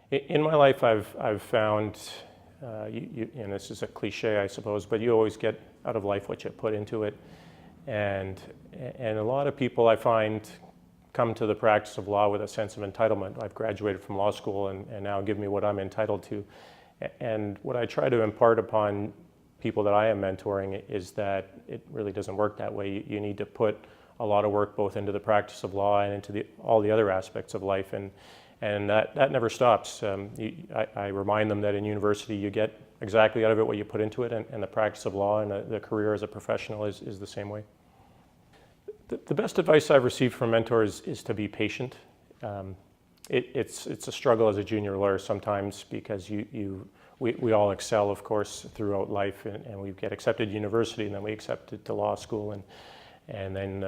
In my life, I've found, and this is a cliche, I suppose, but you always get out of life what you put into it. And a lot of people I find come to the practice of law with a sense of entitlement. I've graduated from law school and now give me what I'm entitled to. And what I try to impart upon people that I am mentoring is that it really doesn't work that way. You need to put a lot of work both into the practice of law and into all the other aspects of life. And that never stops. I remind them that in university you get exactly out of it what you put into it, and the practice of law and the career as a professional is the same way. The best advice I've received from mentors is to be patient. It's a struggle as a junior lawyer sometimes because we all excel, of course, throughout life, and we get accepted to university, and then we accepted to law school, and then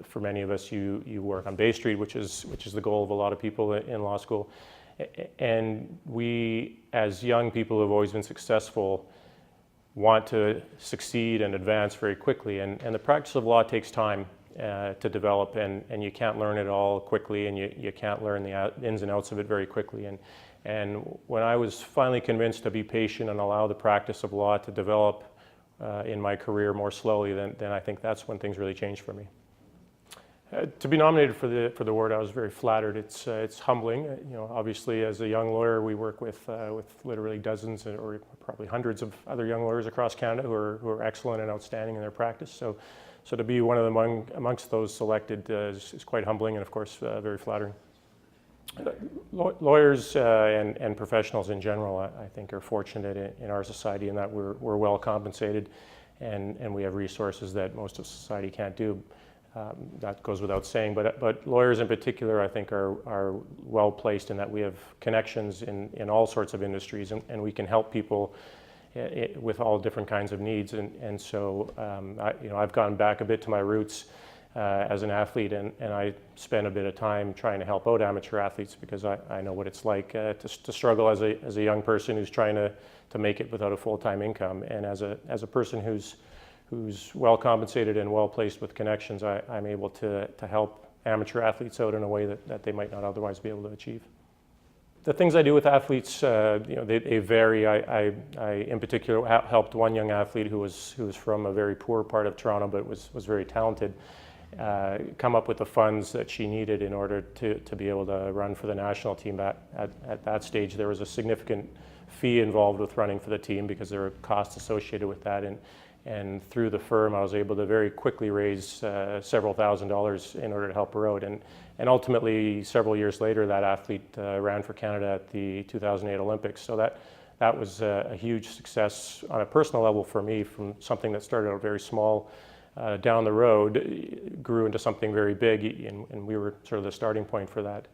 for many of us, you work on Bay Street, which is the goal of a lot of people in law school. And we, as young people who have always been successful, want to succeed and advance very quickly. And the practice of law takes time to develop, and you can't learn it all quickly, and you can't learn the ins and outs of it very quickly. And when I was finally convinced to be patient and allow the practice of law to develop in my career more slowly, then I think that's when things really changed for me. To be nominated for the award, I was very flattered. It's humbling. Obviously, as a young lawyer, we work with literally dozens or probably hundreds of other young lawyers across Canada who are excellent and outstanding in their practice. So to be one of them amongst those selected is quite humbling and, of course, very flattering. Lawyers and professionals in general, I think, are fortunate in our society in that we're well compensated, and we have resources that most of society can't do. That goes without saying, but lawyers in particular, I think, are well placed in that we have connections in all sorts of industries, and we can help people with all different kinds of needs. And so I've gone back a bit to my roots as an athlete, and I spend a bit of time trying to help out amateur athletes because I know what it's like to struggle as a young person who's trying to make it without a full-time income. And as a person who's well compensated and well placed with connections, I'm able to help amateur athletes out in a way that they might not otherwise be able to achieve. The things I do with athletes, they vary. I in particular helped one young athlete who was from a very poor part of Toronto, but was very talented, come up with the funds that she needed in order to be able to run for the national team. At that stage, there was a significant fee involved with running for the team because there were costs associated with that. And through the firm, I was able to very quickly raise several $1,000s in order to help her out. And ultimately, several years later, that athlete ran for Canada at the 2008 Olympics. So that was a huge success on a personal level for me, from something that started out very small down the road, grew into something very big, and we were sort of the starting point for that.